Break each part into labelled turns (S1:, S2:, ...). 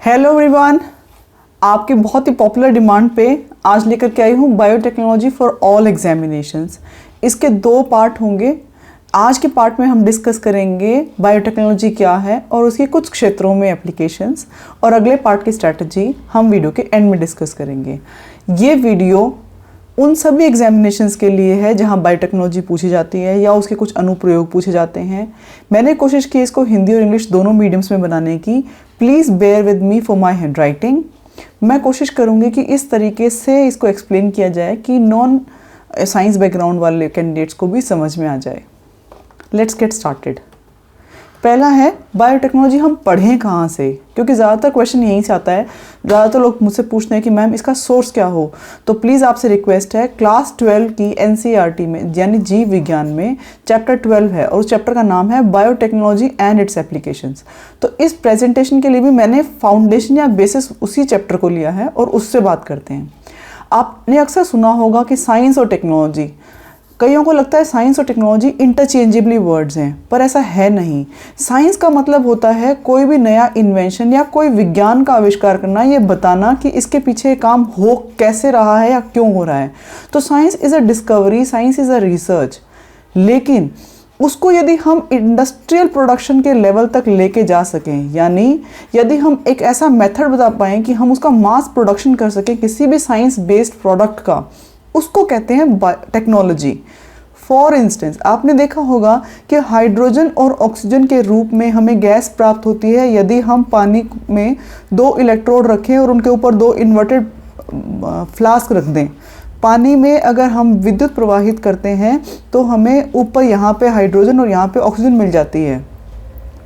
S1: Hello everyone, आपके बहुत ही popular demand पे आज लेकर के आई हूँ बायोटेक्नोलॉजी फॉर ऑल एग्जामिनेशंस। इसके 2 पार्ट होंगे। आज के पार्ट में हम डिस्कस करेंगे बायोटेक्नोलॉजी क्या है और उसके कुछ क्षेत्रों में एप्लीकेशंस, और अगले पार्ट की स्ट्रैटेजी हम वीडियो के एंड में डिस्कस करेंगे। ये वीडियो उन सभी एग्जामिनेशंस के लिए है जहां बायोटेक्नोलॉजी पूछी जाती है या उसके कुछ अनुप्रयोग पूछे जाते हैं। मैंने कोशिश की इसको हिंदी और इंग्लिश दोनों मीडियम्स में बनाने की। Please bear with me for my handwriting. मैं कोशिश करूंगी कि इस तरीके से इसको एक्सप्लेन किया जाए कि नॉन साइंस बैकग्राउंड वाले कैंडिडेट्स को भी समझ में आ जाए। Let's get started. पहला है बायोटेक्नोलॉजी हम पढ़ें कहाँ से, क्योंकि ज़्यादातर क्वेश्चन यहीं से आता है। ज़्यादातर लोग मुझसे पूछते हैं कि मैम इसका सोर्स क्या हो। तो प्लीज़ आपसे रिक्वेस्ट है, क्लास 12 की एनसीईआरटी में यानी जीव विज्ञान में चैप्टर 12 है और उस चैप्टर का नाम है बायोटेक्नोलॉजी एंड इट्स एप्लीकेशंस। तो इस प्रेजेंटेशन के लिए भी मैंने फाउंडेशन या बेसिस उसी चैप्टर को लिया है और उससे बात करते हैं। आपने अक्सर सुना होगा कि साइंस और टेक्नोलॉजी, कईयों को लगता है साइंस और टेक्नोलॉजी इंटरचेंजेबली वर्ड्स हैं, पर ऐसा है नहीं। साइंस का मतलब होता है कोई भी नया इन्वेंशन या कोई विज्ञान का आविष्कार करना, ये बताना कि इसके पीछे काम हो कैसे रहा है या क्यों हो रहा है। तो science is a discovery, science is a research. लेकिन उसको यदि हम इंडस्ट्रियल प्रोडक्शन के लेवल तक लेके जा सकें, यानी यदि हम एक ऐसा मेथड बता पाएँ कि हम उसका मास प्रोडक्शन कर सकें किसी भी साइंस बेस्ड प्रोडक्ट का, उसको कहते हैं टेक्नोलॉजी। फॉर इंस्टेंस, आपने देखा होगा कि हाइड्रोजन और ऑक्सीजन के रूप में हमें गैस प्राप्त होती है यदि हम पानी में 2 इलेक्ट्रोड रखें और उनके ऊपर 2 इन्वर्टेड फ्लास्क रख दें। पानी में अगर हम विद्युत प्रवाहित करते हैं तो हमें ऊपर यहाँ पे हाइड्रोजन और यहाँ पे ऑक्सीजन मिल जाती है।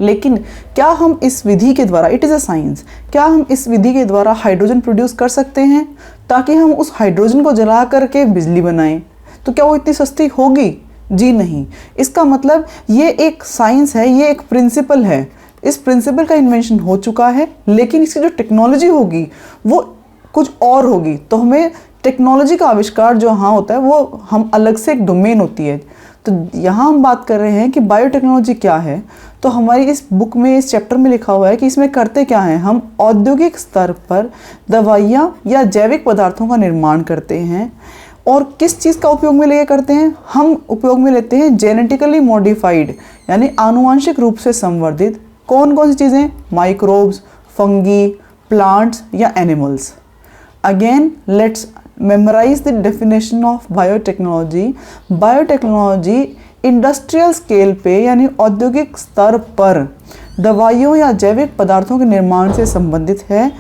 S1: लेकिन क्या हम इस विधि के द्वारा, इट इज़ अ साइंस, क्या हम इस विधि के द्वारा हाइड्रोजन प्रोड्यूस कर सकते हैं ताकि हम उस हाइड्रोजन को जला करके बिजली बनाएं? तो क्या वो इतनी सस्ती होगी? जी नहीं। इसका मतलब ये एक साइंस है, ये एक प्रिंसिपल है। इस प्रिंसिपल का इन्वेंशन हो चुका है, लेकिन इसकी जो टेक्नोलॉजी होगी वो कुछ और होगी। तो हमें टेक्नोलॉजी का आविष्कार जो हाँ होता है वो हम अलग से एक डोमेन होती है। तो यहाँ हम बात कर रहे हैं कि बायोटेक्नोलॉजी क्या है। तो हमारी इस बुक में, इस चैप्टर में लिखा हुआ है कि इसमें करते क्या हैं। हम औद्योगिक स्तर पर दवाइयाँ या जैविक पदार्थों का निर्माण करते हैं। और किस चीज़ का उपयोग में लेके करते हैं? हम उपयोग में लेते हैं जेनेटिकली मॉडिफाइड, यानी आनुवांशिक रूप से संवर्धित कौन कौन सी चीज़ें? माइक्रोब्स, फंगी, प्लांट्स या animals. Again let's memorize the definition of biotechnology. Biotechnology industrial scale पे यानी औद्योगिक स्तर पर दवाइयों या जैविक पदार्थों के निर्माण से संबंधित है।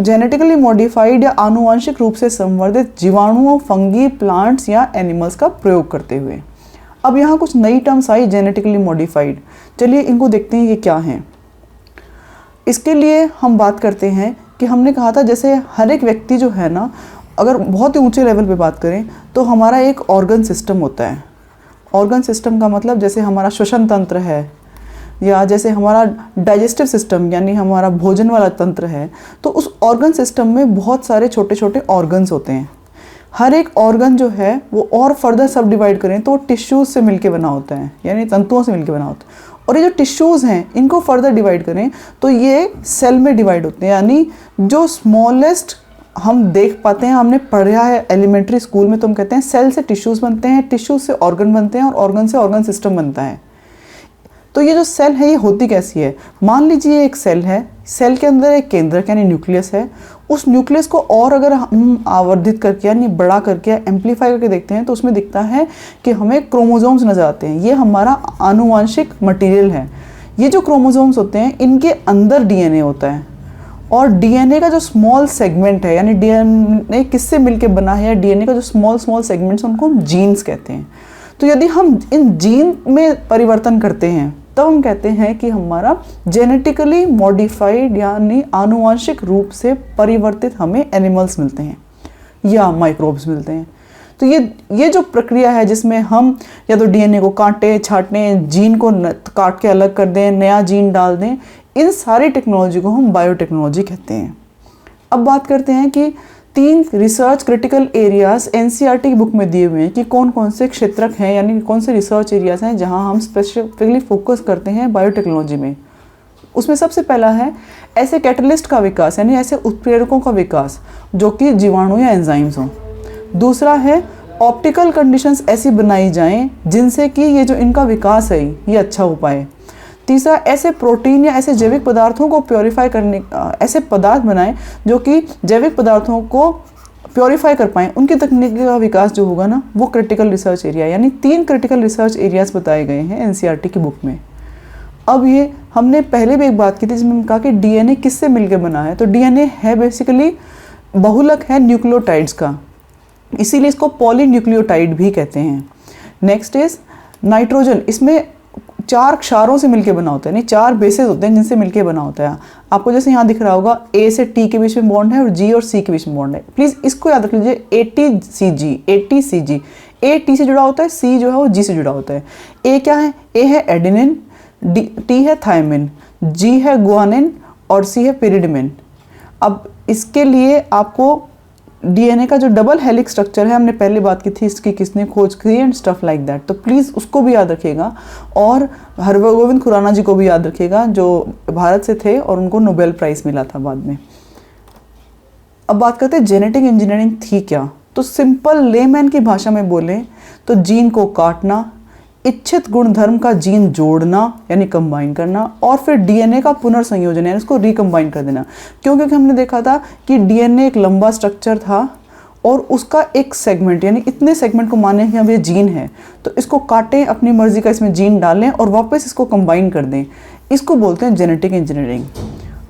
S1: जेनेटिकली मॉडिफाइड या आनुवंशिक रूप से संवर्धित जीवाणुओं, फंगी, प्लांट्स या एनिमल्स का प्रयोग करते हुए। अब यहाँ कुछ नई टर्म्स आई, जेनेटिकली मॉडिफाइड। चलिए इनको देखते हैं ये क्या हैं। इसके लिए हम बात करते हैं कि हमने कहा था जैसे हर एक व्यक्ति जो है ना, अगर बहुत ही ऊंचे लेवल पे बात करें तो हमारा एक ऑर्गन सिस्टम होता है। ऑर्गन सिस्टम का मतलब जैसे हमारा श्वसन तंत्र है या जैसे हमारा डाइजेस्टिव सिस्टम यानी हमारा भोजन वाला तंत्र है। तो उस ऑर्गन सिस्टम में बहुत सारे छोटे छोटे ऑर्गन्स होते हैं। हर एक ऑर्गन जो है वो और फर्दर सब डिवाइड करें तो टिश्यूज़ से मिलके बना होता है, यानी तंतुओं से मिलके बना होता है। और ये जो टिश्यूज़ हैं इनको फर्दर डिवाइड करें तो ये सेल में डिवाइड होते हैं, यानी जो स्मॉलेस्ट हम देख पाते हैं, हमने पढ़ा है एलिमेंट्री स्कूल में, तो हम कहते हैं सेल से टिश्यूज़ बनते हैं, टिश्यूज़ से ऑर्गन बनते हैं और ऑर्गन से ऑर्गन सिस्टम बनता है। तो ये जो सेल है ये होती कैसी है? मान लीजिए एक सेल है, सेल के अंदर एक केंद्रक यानी न्यूक्लियस है। उस न्यूक्लियस को और अगर हम आवर्धित करके यानी बड़ा करके एम्पलीफाई करके देखते हैं तो उसमें दिखता है कि हमें क्रोमोसोम्स नजर आते हैं। ये हमारा आनुवांशिक मटीरियल है। ये जो क्रोमोसोम्स होते हैं इनके अंदर डीएनए होता है, और डीएनए का जो स्मॉल सेगमेंट है, यानी डीएनए किससे मिलके बना है, या डीएनए का जो स्मॉल स्मॉल सेगमेंट्स उनको हम जीन्स कहते हैं। तो यदि हम इन जीन में परिवर्तन करते हैं तब हम कहते हैं कि हमारा जेनेटिकली मॉडिफाइड यानी आनुवांशिक रूप से परिवर्तित हमें एनिमल्स मिलते हैं या माइक्रोब्स मिलते हैं। तो ये जो प्रक्रिया है जिसमें हम या तो डीएनए को काटें छाटें, जीन को काट के अलग कर दें, नया जीन डाल दें, इन सारी टेक्नोलॉजी को हम बायोटेक्नोलॉजी कहते हैं। अब बात करते हैं कि 3 रिसर्च क्रिटिकल एरियाज एनसीईआरटी की बुक में दिए हुए हैं कि कौन कौन से क्षेत्रक हैं, यानी कौन से रिसर्च एरियाज हैं जहां हम स्पेसिफिकली फोकस करते हैं बायोटेक्नोलॉजी में। उसमें सबसे पहला है ऐसे कैटलिस्ट का विकास, यानी ऐसे उत्प्रेरकों का विकास जो कि जीवाणु या एंजाइम्स हों। दूसरा है ऑप्टिकल कंडीशंस ऐसी बनाई जाएं जिनसे कि ये जो इनका विकास है ये अच्छा हो पाए। तीसरा, ऐसे प्रोटीन या ऐसे जैविक पदार्थों को प्योरीफाई करने, ऐसे पदार्थ बनाएं जो कि जैविक पदार्थों को प्योरीफाई कर पाएँ, उनकी तकनीक का विकास जो होगा ना वो क्रिटिकल रिसर्च एरिया, यानी 3 क्रिटिकल रिसर्च एरियाज बताए गए हैं एनसीईआरटी की बुक में। अब ये हमने पहले भी एक बात की थी जिसमें कहा कि डीएनए किससे मिलकर बना है, तो डीएनए है बेसिकली बहुलक है न्यूक्लियोटाइड्स का, इसीलिए इसको पॉलीन्यूक्लियोटाइड भी कहते हैं। नेक्स्ट इज नाइट्रोजन, इसमें 4 क्षारों से मिलके बना होता है, यानी 4 बेसेस होते हैं जिनसे मिलके बना होता है। आपको जैसे यहाँ दिख रहा होगा ए से टी के बीच में बॉन्ड है और जी और सी के बीच में बॉन्ड है। प्लीज़ इसको याद रख लीजिए, ATCG, ए टी से जुड़ा होता है, सी जो है वो जी से जुड़ा होता है। ए क्या है, ए है एडेनिन, टी है थायमिन, जी है गुआनिन और सी है पिरिडमिन। अब इसके लिए आपको डीएनए का जो डबल हेलिक्स स्ट्रक्चर है, हमने पहले बात की थी इसकी किसने खोज की एंड स्टफ लाइक दैट, तो प्लीज़ उसको भी याद रखिएगा और हरगोविंद खुराना जी को भी याद रखिएगा जो भारत से थे और उनको नोबेल प्राइज़ मिला था बाद में। अब बात करते हैं जेनेटिक इंजीनियरिंग थी क्या, तो सिंपल लेमैन की भाषा में बोलें तो जीन को काटना, इच्छित गुणधर्म का जीन जोड़ना यानी कंबाइन करना, और फिर डीएनए का पुनर्संयोजन यानी उसको रिकम्बाइन कर देना। क्यों, क्योंकि हमने देखा था कि डीएनए एक लंबा स्ट्रक्चर था और उसका एक सेगमेंट, यानी इतने सेगमेंट को माने कि अब ये जीन है तो इसको काटें, अपनी मर्जी का इसमें जीन डालें और वापस इसको कंबाइन कर दें, इसको बोलते हैं जेनेटिक इंजीनियरिंग।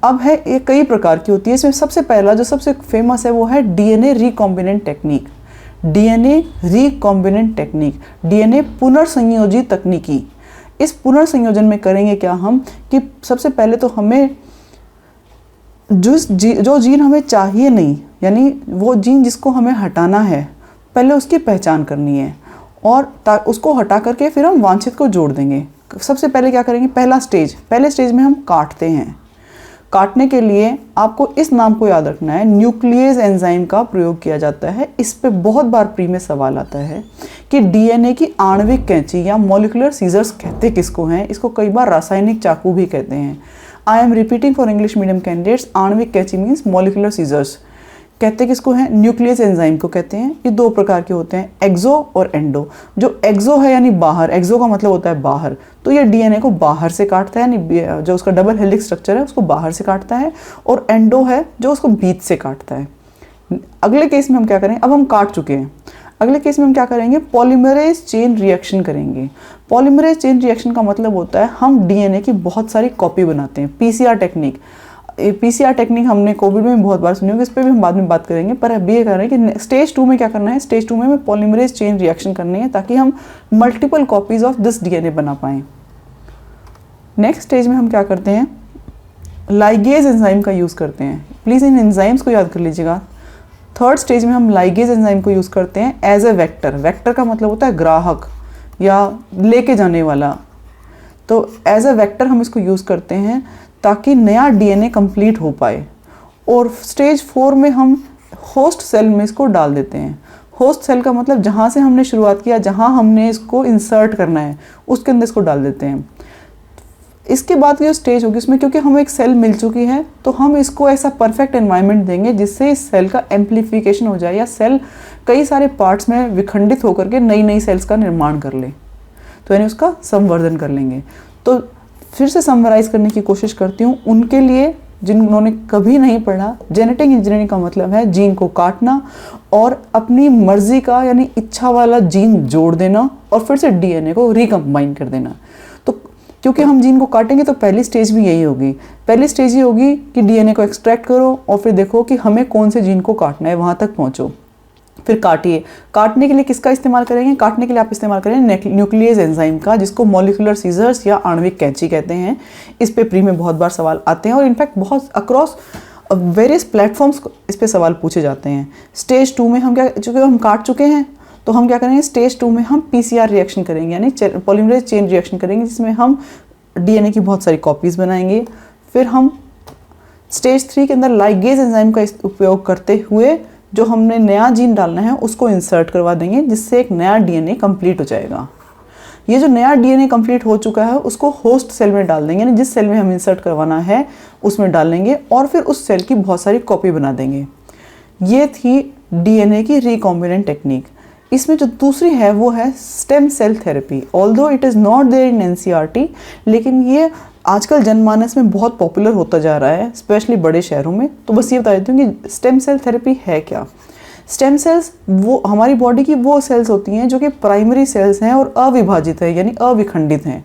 S1: अब है ये कई प्रकार की होती है, इसमें सबसे पहला जो सबसे फेमस है वो है DNA recombinant technique. DNA recombinant technique, DNA पुनर्संयोजित तकनीकी। इस पुनर्संयोजन में करेंगे क्या हम कि सबसे पहले तो हमें जो जीन हमें चाहिए नहीं, यानी वो जीन जिसको हमें हटाना है, पहले उसकी पहचान करनी है और उसको हटा करके फिर हम वांछित को जोड़ देंगे। सबसे पहले क्या करेंगे, पहले स्टेज में हम काटते हैं। काटने के लिए आपको इस नाम को याद रखना है, न्यूक्लियेज एंजाइम का प्रयोग किया जाता है। इस पे बहुत बार प्री में सवाल आता है कि डीएनए की आणविक कैंची या मॉलिक्यूलर सीजर्स कहते किसको हैं, इसको कई बार रासायनिक चाकू भी कहते हैं। I am repeating for English medium candidates, आणविक कैंची मीन्स मॉलिक्यूलर सीजर्स। कहते किसको हैं, न्यूक्लियस एंजाइम को कहते हैं। ये 2 प्रकार के होते हैं, एक्सो और एंडो। जो एक्सो है यानी बाहर, एक्सो का मतलब होता है बाहर, तो ये डीएनए को बाहर से काटता है, यानी जो उसका डबल हेलिक्स स्ट्रक्चर है उसको बाहर से काटता है, और एंडो है जो उसको बीच से काटता है। अगले केस में हम क्या करें, अब हम काट चुके हैं, अगले केस में हम क्या करेंगे, पॉलीमरेज चेन रिएक्शन करेंगे। पॉलीमरेज चेन रिएक्शन का मतलब होता है हम डीएनए की बहुत सारी कॉपी बनाते हैं, पीसीआर टेक्निक। पीसीआर टेक्निक हमने कोविड में बहुत बार सुनी होगी, इस पर भी हम बाद में बात करेंगे, पर अभी ये कर रहे हैं कि स्टेज 2 में क्या करना है, स्टेज 2 में हमें पॉलीमरेज चेन रिएक्शन करनी है ताकि हम multiple copies of this DNA बना पाएँ। नेक्स्ट स्टेज में हम क्या करते हैं, लाइगेज एंजाइम का यूज़ करते हैं। प्लीज़ इन एंजाइम्स को याद कर लीजिएगा। थर्ड स्टेज में हम लाइगेज एंजाइम को यूज़ करते हैं एज ए वेक्टर। वेक्टर का मतलब होता है ग्राहक या लेके जाने वाला, तो एज ए वेक्टर हम इसको यूज़ करते हैं ताकि नया डीएनए कंप्लीट हो पाए। और स्टेज 4 में हम होस्ट सेल में इसको डाल देते हैं। होस्ट सेल का मतलब जहाँ से हमने शुरुआत किया, जहाँ हमने इसको इंसर्ट करना है उसके अंदर इसको डाल देते हैं। इसके बाद की जो स्टेज होगी उसमें क्योंकि हमें एक सेल मिल चुकी है तो हम इसको ऐसा परफेक्ट एनवायरनमेंट देंगे जिससे इस सेल का एम्प्लीफिकेशन हो जाए या सेल कई सारे पार्ट्स में विखंडित होकर के नई नई सेल्स का निर्माण कर ले, तो यानी उसका संवर्धन कर लेंगे। तो फिर से समराइज़ करने की कोशिश करती हूँ उनके लिए जिन्होंने कभी नहीं पढ़ा। जेनेटिक इंजीनियरिंग का मतलब है जीन को काटना और अपनी मर्जी का यानी इच्छा वाला जीन जोड़ देना और फिर से डीएनए को रिकम्बाइन कर देना। तो क्योंकि हम जीन को काटेंगे तो पहली स्टेज भी यही होगी। पहली स्टेज ये होगी कि डीएनए को एक्सट्रैक्ट करो और फिर देखो कि हमें कौन से जीन को काटना है, वहाँ तक पहुँचो, फिर काटिए। काटने के लिए किसका इस्तेमाल करेंगे, काटने के लिए आप इस्तेमाल करेंगे न्यूक्लियस एंजाइम का, जिसको मॉलिक्यूलर सीजर्स या आणविक कैंची कहते हैं। इस पे प्री में बहुत बार सवाल आते हैं और इनफैक्ट बहुत अक्रॉस वेरियस प्लेटफॉर्म्स इस पे सवाल पूछे जाते हैं। स्टेज 2 में हम क्या, चूँकि हम काट चुके हैं तो हम क्या करेंगे, स्टेज 2 में हम पीसीआर रिएक्शन करेंगे यानी पॉलीमरेज चेन रिएक्शन करेंगे, जिसमें हम डीएनए की बहुत सारी कॉपीज़ बनाएंगे। फिर हम स्टेज 3 के अंदर लाइगेज एंजाइम का उपयोग करते हुए जो हमने नया जीन डालना है उसको इंसर्ट करवा देंगे, जिससे एक नया डीएनए कंप्लीट हो जाएगा। ये जो नया डीएनए कंप्लीट हो चुका है उसको होस्ट सेल में डाल देंगे, यानी जिस सेल में हम इंसर्ट करवाना है उसमें डाल लेंगे और फिर उस सेल की बहुत सारी कॉपी बना देंगे। ये थी डीएनए की रिकॉम्बिनेंट टेक्निक। इसमें जो दूसरी है वो है stem cell therapy. Although it is not there in NCERT, लेकिन ये आजकल जनमानस में बहुत पॉपुलर होता जा रहा है, स्पेशली बड़े शहरों में। तो बस ये बता देती हूँ कि स्टेम सेल थेरेपी है क्या। स्टेम सेल्स वो हमारी बॉडी की वो सेल्स होती हैं जो कि प्राइमरी सेल्स हैं और अविभाजित है, यानी अविखंडित हैं।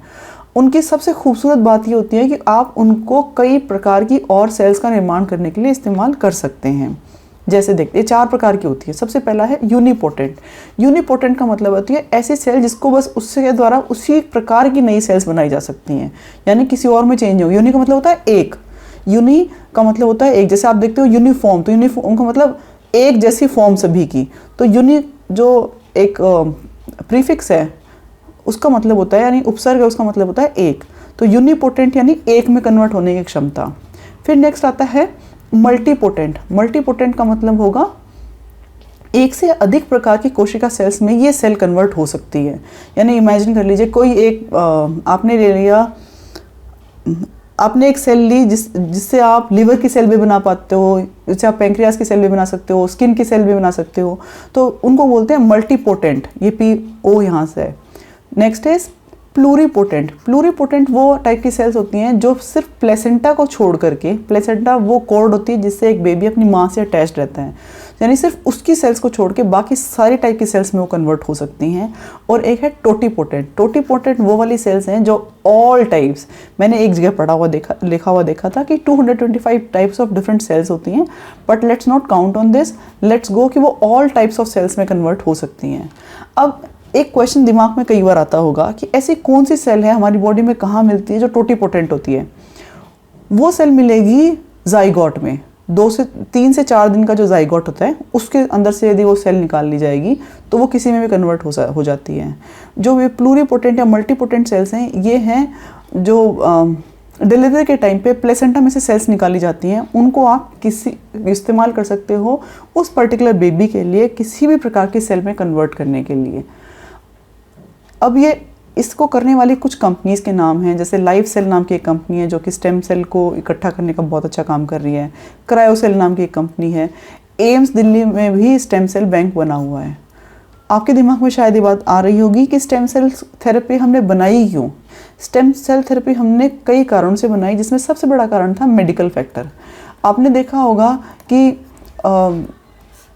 S1: उनकी सबसे खूबसूरत बात ये होती है कि आप उनको कई प्रकार की और सेल्स का निर्माण करने के लिए इस्तेमाल कर सकते हैं। जैसे देखते हैं 4 प्रकार की होती है। सबसे पहला है यूनिपोटेंट। यूनिपोटेंट का मतलब होती है ऐसी सेल जिसको बस उसके द्वारा उसी प्रकार की नई सेल्स बनाई जा सकती हैं, यानी किसी और में चेंज हो। यूनि का मतलब होता है एक, यूनि का मतलब होता है एक। जैसे आप देखते हो यूनिफॉर्म, तो यूनिफॉर्म का मतलब एक जैसी फॉर्म सभी की। तो यूनि जो एक प्रीफिक्स है उसका मतलब होता है, यानी उपसर्ग है, उसका मतलब होता है एक। तो यूनिपोटेंट यानी एक में कन्वर्ट होने की क्षमता। फिर नेक्स्ट आता है मल्टीपोटेंट। मल्टीपोटेंट का मतलब होगा एक से अधिक प्रकार की कोशिका सेल्स में ये सेल कन्वर्ट हो सकती है। यानी इमेजिन कर लीजिए कोई एक आपने एक सेल ली जिससे आप लिवर की सेल भी बना पाते हो, जिससे आप पैंक्रियास की सेल भी बना सकते हो, स्किन की सेल भी बना सकते हो, तो उनको बोलते हैं मल्टीपोटेंट। ये PO यहाँ से है। Next is pluripotent. प्लूरीपोटेंट वो टाइप की सेल्स होती हैं जो सिर्फ प्लेसेंटा को छोड़ करके, प्लेसेंटा वो कॉर्ड होती है जिससे एक बेबी अपनी माँ से अटैच रहता है, यानी सिर्फ उसकी सेल्स को छोड़ के बाकी सारी टाइप की सेल्स में वो कन्वर्ट हो सकती हैं। और एक है टोटीपोटेंट। टोटीपोटेंट वो वाली सेल्स हैं जो ऑल टाइप्स, मैंने एक जगह लिखा हुआ देखा था कि 225 टाइप्स ऑफ डिफरेंट सेल्स होती हैं, but let's not count on this, let's go कि वो ऑल टाइप्स ऑफ सेल्स में कन्वर्ट हो सकती हैं। अब एक क्वेश्चन दिमाग में कई बार आता होगा कि ऐसी कौन सी सेल है हमारी बॉडी में कहाँ मिलती है जो टोटीपोटेंट होती है। वो सेल मिलेगी जाइगोट में। 3 से 4 दिन का जो जाइगोट होता है उसके अंदर से यदि वो सेल निकाल ली जाएगी तो वो किसी में भी कन्वर्ट हो जाती है। जो ये प्लूरीपोटेंट या मल्टीपोटेंट सेल्स हैं, ये हैं जो डिलीवरी के टाइम पे प्लेसेंटा में से सेल्स निकाली जाती हैं। उनको आप इस्तेमाल कर सकते हो उस पर्टिकुलर बेबी के लिए किसी भी प्रकार की सेल में कन्वर्ट करने के लिए। अब ये इसको करने वाली कुछ कंपनीज़ के नाम हैं, जैसे लाइफ सेल नाम की एक कंपनी है जो कि स्टेम सेल को इकट्ठा करने का बहुत अच्छा काम कर रही है। क्रायोसेल नाम की एक कंपनी है। एम्स दिल्ली में भी स्टेम सेल बैंक बना हुआ है। आपके दिमाग में शायद ये बात आ रही होगी कि स्टेम सेल थेरेपी हमने बनाई क्यों। स्टेम सेल थेरेपी हमने कई कारणों से बनाई, जिसमें सबसे बड़ा कारण था मेडिकल फैक्टर। आपने देखा होगा कि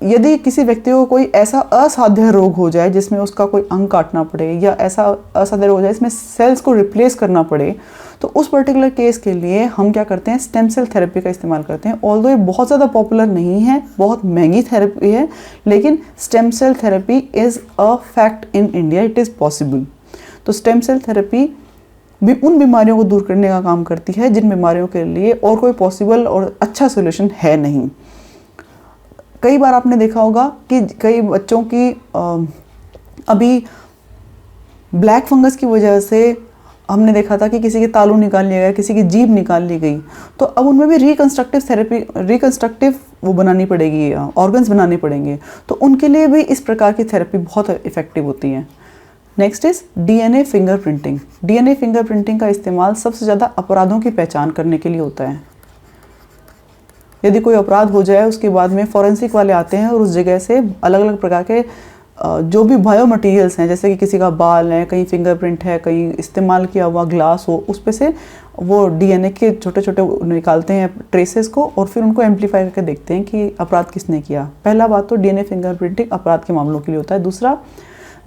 S1: यदि किसी व्यक्ति को कोई ऐसा असाध्य रोग हो जाए जिसमें उसका कोई अंग काटना पड़े, या ऐसा असाध्य रोग हो जाए जिसमें सेल्स को रिप्लेस करना पड़े, तो उस पर्टिकुलर केस के लिए हम क्या करते हैं, स्टेम सेल थेरेपी का इस्तेमाल करते हैं। ऑल्दो ये बहुत ज़्यादा पॉपुलर नहीं है, बहुत महंगी थेरेपी है, लेकिन stem cell therapy is a fact in India, it is possible. तो स्टेम सेल थेरेपी भी उन बीमारियों को दूर करने का काम करती है जिन बीमारियों के लिए और कोई पॉसिबल और अच्छा सोल्यूशन है नहीं। कई बार आपने देखा होगा कि कई बच्चों की अभी ब्लैक फंगस की वजह से हमने देखा था कि किसी के तालू निकाल लिया गया, किसी की जीभ निकाल ली गई, तो अब उनमें भी रिकंस्ट्रक्टिव वो बनानी पड़ेगी, ऑर्गन्स बनाने पड़ेंगे, तो उनके लिए भी इस प्रकार की थेरेपी बहुत इफ़ेक्टिव होती है। Next is DNA fingerprinting. DNA fingerprinting का इस्तेमाल सबसे ज़्यादा अपराधों की पहचान करने के लिए होता है। यदि कोई अपराध हो जाए उसके बाद में फॉरेंसिक वाले आते हैं और उस जगह से अलग अलग प्रकार के जो भी बायो मटीरियल्स हैं, जैसे कि किसी का बाल है, कहीं फिंगरप्रिंट है, कहीं इस्तेमाल किया हुआ ग्लास हो, उस पे से वो डीएनए के छोटे छोटे निकालते हैं ट्रेसेस को और फिर उनको एम्पलीफाई करके देखते हैं कि अपराध किसने किया। पहला बात तो डीएनए फिंगरप्रिंटिंग अपराध के मामलों के लिए होता है। दूसरा,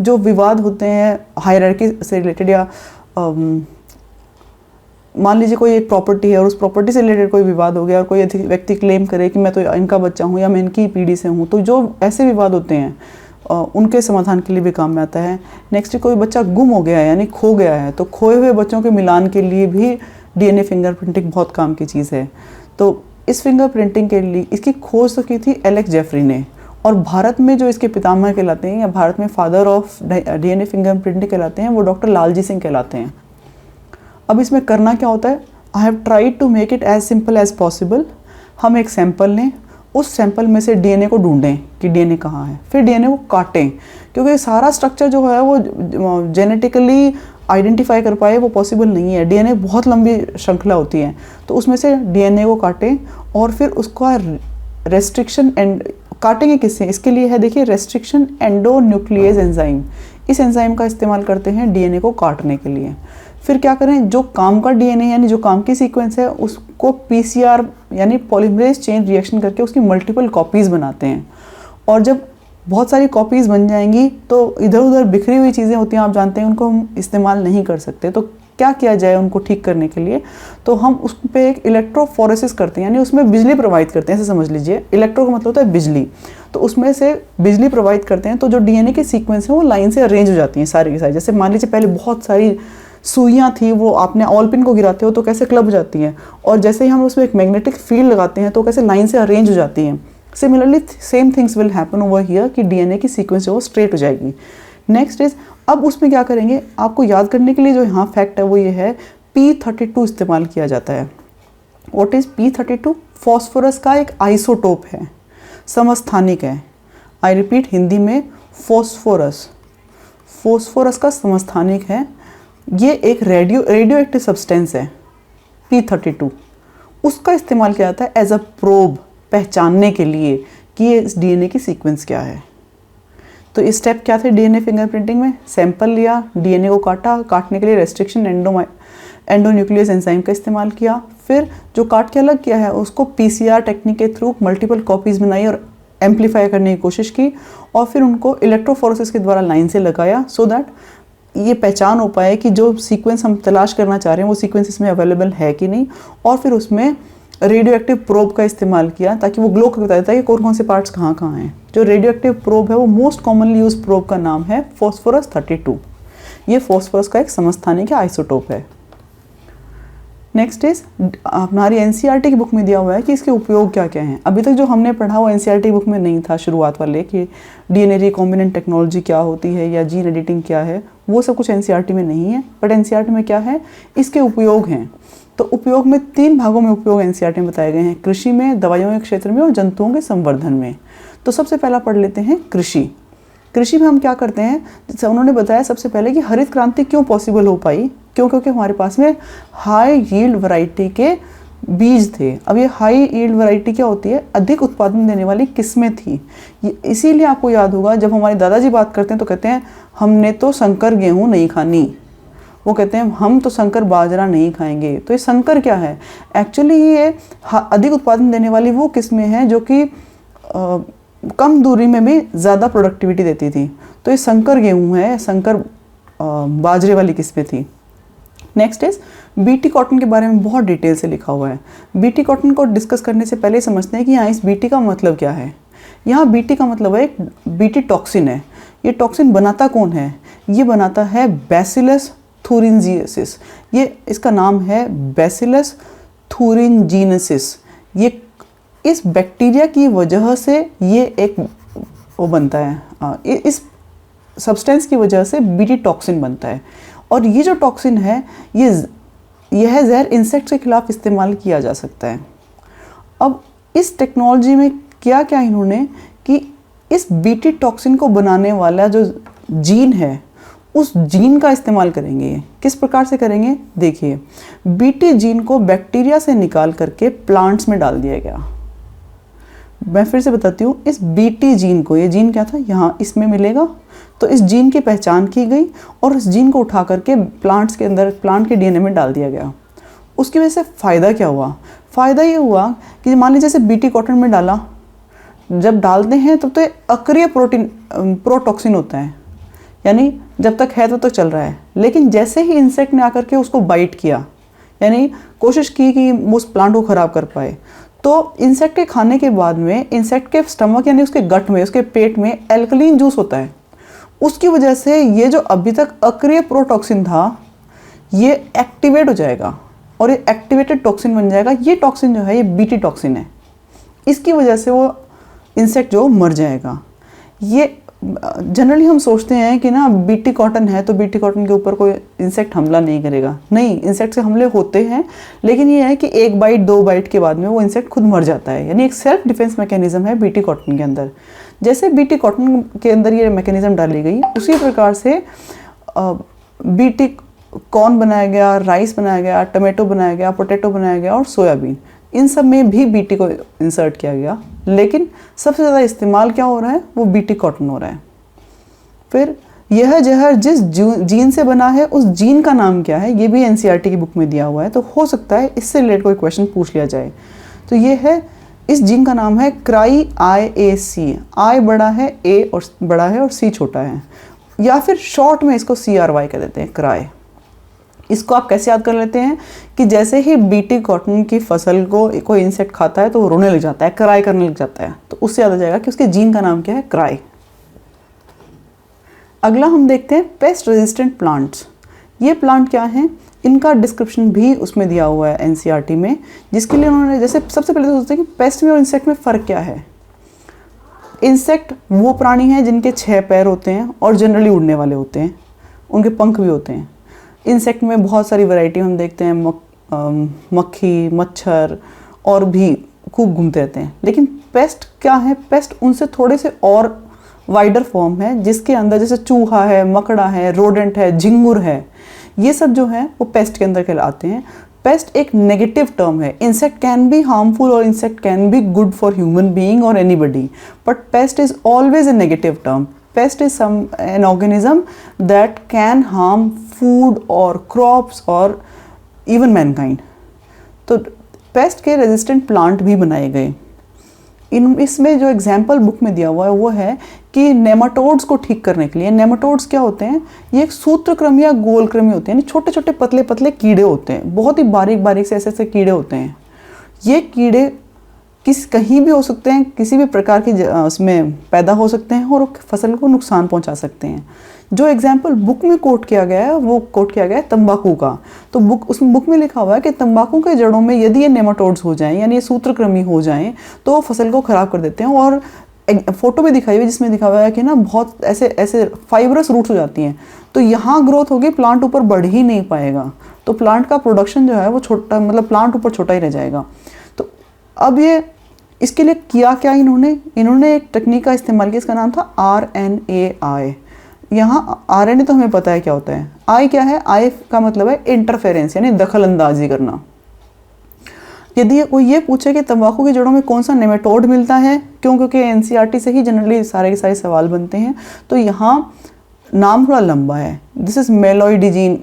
S1: जो विवाद होते हैं हायरार्की से रिलेटेड, या मान लीजिए कोई एक प्रॉपर्टी है और उस प्रॉपर्टी से रिलेटेड कोई विवाद हो गया और कोई व्यक्ति क्लेम करे कि मैं तो इनका बच्चा हूँ या मैं इनकी पीढ़ी से हूँ, तो जो ऐसे विवाद होते हैं उनके समाधान के लिए भी काम में आता है। नेक्स्ट, कोई बच्चा गुम हो गया है यानी खो गया है, तो खोए हुए बच्चों के मिलान के लिए भी डीएनए फिंगरप्रिंटिंग बहुत काम की चीज़ है। तो इस फिंगरप्रिंटिंग के लिए इसकी खोज तो की थी एलेक्स जेफरी ने, और भारत में जो इसके पितामह कहलाते हैं या भारत में फादर ऑफ डीएनए फिंगरप्रिंटिंग कहलाते हैं वो डॉक्टर लालजी सिंह कहलाते हैं। अब इसमें करना क्या होता है, I have tried to make it as simple as possible. हम एक सैंपल लें, उस सैंपल में से डीएनए को ढूंढें कि डीएनए कहाँ है, फिर डीएनए को काटें, क्योंकि सारा स्ट्रक्चर जो है वो जेनेटिकली आइडेंटिफाई कर पाए वो पॉसिबल नहीं है। डीएनए बहुत लंबी श्रृंखला होती है, तो उसमें से डीएनए को काटें और फिर उसका रेस्ट्रिक्शन एंड काटेंगे किससे, इसके लिए है देखिए रेस्ट्रिक्शन एंडोन्यूक्लियेज एंजाइम। इस एंजाइम का इस्तेमाल करते हैं डीएनए को काटने के लिए। फिर क्या करें, जो काम का डीएनए यानी जो काम की सीक्वेंस है उसको पीसीआर यानी पॉलीमरेज चेन रिएक्शन करके उसकी मल्टीपल कॉपीज़ बनाते हैं। और जब बहुत सारी कॉपीज़ बन जाएंगी तो इधर उधर बिखरी हुई चीज़ें होती हैं, आप जानते हैं, उनको हम इस्तेमाल नहीं कर सकते। तो क्या किया जाए उनको ठीक करने के लिए, तो हम उस पर एक इलेक्ट्रोफोरेसिस करते हैं, यानी उसमें बिजली प्रोवाइड करते हैं। ऐसे समझ लीजिए, इलेक्ट्रो का मतलब होता है बिजली, तो उसमें से बिजली प्रोवाइड करते हैं। तो जो डीएनए की सीक्वेंस है वो लाइन से अरेंज हो जाती हैं सारी की सारी। जैसे मान लीजिए पहले बहुत सारी सुइयाँ थी, वो आपने ऑल पिन को गिराते हो तो कैसे क्लब हो जाती हैं, और जैसे ही हम उसमें एक मैग्नेटिक फील्ड लगाते हैं तो कैसे लाइन से अरेंज हो जाती हैं। Similarly same things will happen over here कि डीएनए की सीक्वेंस जो वो स्ट्रेट हो जाएगी। नेक्स्ट इज, अब उसमें क्या करेंगे, आपको याद करने के लिए जो यहाँ फैक्ट है वो ये है, P32 इस्तेमाल किया जाता है। What is P32? फॉस्फोरस का एक आइसोटोप है, समस्थानिक है। आई रिपीट, हिंदी में फॉस्फोरस का समस्थानिक है। ये एक रेडियो एक्टिव सब्सटेंस है P32। उसका इस्तेमाल किया जाता है एज अ प्रोब, पहचानने के लिए कि ये इस डीएनए की सीक्वेंस क्या है। तो इस स्टेप क्या थे डीएनए फिंगरप्रिंटिंग में, सैंपल लिया, डीएनए को काटा, काटने के लिए रेस्ट्रिक्शन एंडोन्यूक्लियस एंजाइम का इस्तेमाल किया, फिर जो काट के अलग किया है उसको पीसीआर टेक्निक के थ्रू मल्टीपल कॉपीज़ बनाई और एम्पलीफाई करने की कोशिश की, और फिर उनको इलेक्ट्रोफोरेसिस के द्वारा लाइन से लगाया, सो दैट ये पहचान हो पाए कि जो सीक्वेंस हम तलाश करना चाह रहे हैं वो सीक्वेंस इसमें अवेलेबल है कि नहीं। और फिर उसमें रेडियो एक्टिव प्रोब का इस्तेमाल किया ताकि वो ग्लो करके बता देता है कि कौन कौन से पार्ट्स कहाँ कहाँ हैं। जो रेडियो एक्टिव प्रोब है वो मोस्ट कॉमनली यूज प्रोब का नाम है फॉस्फोरस 32। ये फॉस्फोरस का एक समस्थानिक आइसोटोप है। नेक्स्ट इज, हमारी एनसीईआरटी की बुक में दिया हुआ है कि इसके उपयोग क्या क्या हैं। अभी तक जो हमने पढ़ा वो एनसीईआरटी बुक में नहीं था शुरुआत वाले, कि डीएनए रिकॉम्बिनेंट टेक्नोलॉजी क्या होती है या जीन एडिटिंग क्या है, वो सब कुछ एनसीईआरटी में नहीं है। बट एनसीईआरटी में क्या है, इसके उपयोग हैं। तो उपयोग में 3 भागों में उपयोग एनसीईआरटी में बताए गए हैं, कृषि में, दवाइयों के क्षेत्र में और जंतुओं के संवर्धन में। तो सबसे पहला पढ़ लेते हैं कृषि। कृषि में हम क्या करते हैं, जैसे उन्होंने बताया सबसे पहले कि हरित क्रांति क्यों पॉसिबल हो पाई, क्योंकि हमारे पास में हाई यील्ड वैरायटी के बीज थे। अब ये हाई यील्ड वैरायटी क्या होती है, अधिक उत्पादन देने वाली किस्में थी। इसीलिए आपको याद होगा जब हमारे दादाजी बात करते हैं तो कहते हैं हमने तो संकर गेहूँ नहीं खानी, वो कहते हैं हम तो संकर बाजरा नहीं खाएंगे। तो ये संकर क्या है, एक्चुअली ये अधिक उत्पादन देने वाली वो किस्में हैं जो कि कम दूरी में भी ज़्यादा प्रोडक्टिविटी देती थी। तो ये संकर गेहूँ है, संकर बाजरे वाली किस्में थी। नेक्स्ट इज, बीटी कॉटन के बारे में बहुत डिटेल से लिखा हुआ है। बीटी कॉटन को डिस्कस करने से पहले समझते हैं कि यहाँ इस बीटी का मतलब क्या है। यहाँ बीटी का मतलब है एक बीटी टॉक्सिन है। ये टॉक्सिन बनाता कौन है, ये बनाता है बैसिलस थुरिंजियसिस। ये इसका नाम है बैसिलस थुरिंजिनसिस। ये इस बैक्टीरिया की वजह से ये एक वो बनता है, इस सब्सटेंस की वजह से बीटी टॉक्सिन बनता है। और ये जो टॉक्सिन है यह जहर इंसेक्ट के खिलाफ इस्तेमाल किया जा सकता है। अब इस टेक्नोलॉजी में क्या क्या इन्होंने कि इस बीटी टॉक्सिन को बनाने वाला जो जीन है उस जीन का इस्तेमाल करेंगे। किस प्रकार से करेंगे, देखिए, बीटी जीन को बैक्टीरिया से निकाल करके प्लांट्स में डाल दिया गया। मैं फिर से बताती हूँ, इस बीटी जीन को, ये जीन क्या था, यहाँ इसमें मिलेगा। तो इस जीन की पहचान की गई और उस जीन को उठा करके प्लांट्स के अंदर, प्लांट के डीएनए में डाल दिया गया। उसकी वजह से फ़ायदा क्या हुआ, फ़ायदा ये हुआ कि मान लीजिए जैसे बीटी कॉटन में डाला, जब डालते हैं तब तो अक्रिय प्रोटॉक्सिन होता है, यानी जब तक है तब तक चल रहा है। लेकिन जैसे ही इंसेक्ट ने आकर के उसको बाइट किया, यानी कोशिश की कि उस प्लांट को ख़राब कर पाए, तो इंसेक्ट के खाने के बाद में इंसेक्ट के स्टमक यानी उसके गट में, उसके पेट में एल्कलीन जूस होता है। उसकी वजह से ये जो अभी तक अक्रिय प्रोटॉक्सिन था ये एक्टिवेट हो जाएगा और ये एक्टिवेटेड टॉक्सिन बन जाएगा। ये टॉक्सिन जो है ये बीटी टॉक्सिन है। इसकी वजह से वो इंसेक्ट जो मर जाएगा। ये जनरली हम सोचते हैं कि ना बीटी कॉटन है तो बीटी कॉटन के ऊपर कोई इंसेक्ट हमला नहीं करेगा। नहीं, इंसेक्ट से हमले होते हैं, लेकिन ये है कि 1 बाइट 2 बाइट के बाद में वो इंसेक्ट खुद मर जाता है। यानी एक सेल्फ डिफेंस मैकेनिज्म है बीटी कॉटन के अंदर। जैसे बीटी कॉटन के अंदर ये मैकेनिज्म डाली गई, उसी प्रकार से बीटी कॉर्न बनाया गया, राइस बनाया गया, टमाटो बनाया गया, पोटैटो बनाया गया और सोयाबीन, इन सब में भी बीटी को इंसर्ट किया गया। लेकिन सबसे ज़्यादा इस्तेमाल क्या हो रहा है, वो बीटी कॉटन हो रहा है। फिर यह जहर जिस जीन से बना है उस जीन का नाम क्या है, ये भी एनसीईआरटी की बुक में दिया हुआ है। तो हो सकता है इससे रिलेटेड कोई क्वेश्चन पूछ लिया जाए। तो ये है, इस जीन का नाम है CRY-A-C। आई बड़ा है, ए और बड़ा है और सी छोटा है, या फिर शॉर्ट में इसको CRY कह देते हैं, क्राई। इसको आप कैसे याद कर लेते हैं कि जैसे ही बीटी कॉटन की फसल को कोई इंसेक्ट खाता है तो वो रोने लग जाता है, क्राई करने लग जाता है, तो उससे याद आ जाएगा कि उसके जीन का नाम क्या है, क्राई। अगला हम देखते हैं पेस्ट रेजिस्टेंट प्लांट्स। ये प्लांट क्या हैं, इनका डिस्क्रिप्शन भी उसमें दिया हुआ है एनसीईआरटी में, जिसके लिए उन्होंने जैसे सबसे पहले तो सोचते हैं कि पेस्ट में और इंसेक्ट में फ़र्क क्या है। इंसेक्ट वो प्राणी हैं जिनके 6 पैर होते हैं और जनरली उड़ने वाले होते हैं, उनके पंख भी होते हैं। इंसेक्ट में बहुत सारी वैरायटी हम देखते हैं, मक्खी, मच्छर और भी खूब घूमते रहते हैं। लेकिन पेस्ट क्या है, पेस्ट उनसे थोड़े से और वाइडर फॉर्म है, जिसके अंदर जैसे चूहा है, मकड़ा है, रोडेंट है, झिंगुर है, ये सब जो है वो पेस्ट के अंदर कहलाते हैं। पेस्ट एक नेगेटिव टर्म है। इंसेक्ट कैन बी हार्मफुल और insect can be good for human being और anybody, but pest is always a negative term. Pest is an organism that can harm food or crops or even mankind. तो paste के resistant plant भी बनाए गए। इसमें जो example book में दिया हुआ है वो है कि नेमाटोड्स को ठीक करने के लिए, नेमाटोड्स क्या होते हैं, ये एक सूत्रक्रमी या गोलक्रमी होते हैं, छोटे छोटे पतले पतले कीड़े होते हैं, बहुत ही बारीक बारीक से ऐसे ऐसे कीड़े होते हैं। ये कीड़े कहीं भी हो सकते हैं, किसी भी प्रकार की उसमें पैदा हो सकते हैं और फसल को नुकसान पहुंचा सकते हैं। जो एग्जाम्पल बुक में कोट किया गया है वो कोट किया गया है तंबाकू का। तो उसमें बुक में लिखा हुआ है कि तंबाकू के जड़ों में यदि ये नेमाटोड्स हो जाएं, यानी ये सूत्रक्रमी हो जाएं, तो वो फसल को ख़राब कर देते हैं। और फोटो भी दिखाई हुई जिसमें दिखा हुआ है कि ना बहुत ऐसे ऐसे फाइब्रस रूट्स हो जाती हैं, तो यहाँ ग्रोथ होगी, प्लांट ऊपर बढ़ ही नहीं पाएगा, तो प्लांट का प्रोडक्शन जो है वो छोटा, मतलब प्लांट ऊपर छोटा ही रह जाएगा। तो अब ये इसके लिए किया क्या इन्होंने एक टेक्निक का इस्तेमाल किया, इसका नाम था RNAi। यहाँ RNA तो हमें पता है क्या होता है, आई क्या है, आई का मतलब है इंटरफेरेंस, यानी दखल अंदाजी करना। यदि कोई ये पूछे कि तंबाकू के जड़ों में कौन सा नेमेटोड मिलता है, क्योंकि एनसीईआरटी से ही जनरली सारे के सारे सवाल बनते हैं, तो यहाँ नाम थोड़ा लंबा है। This is meloidogyne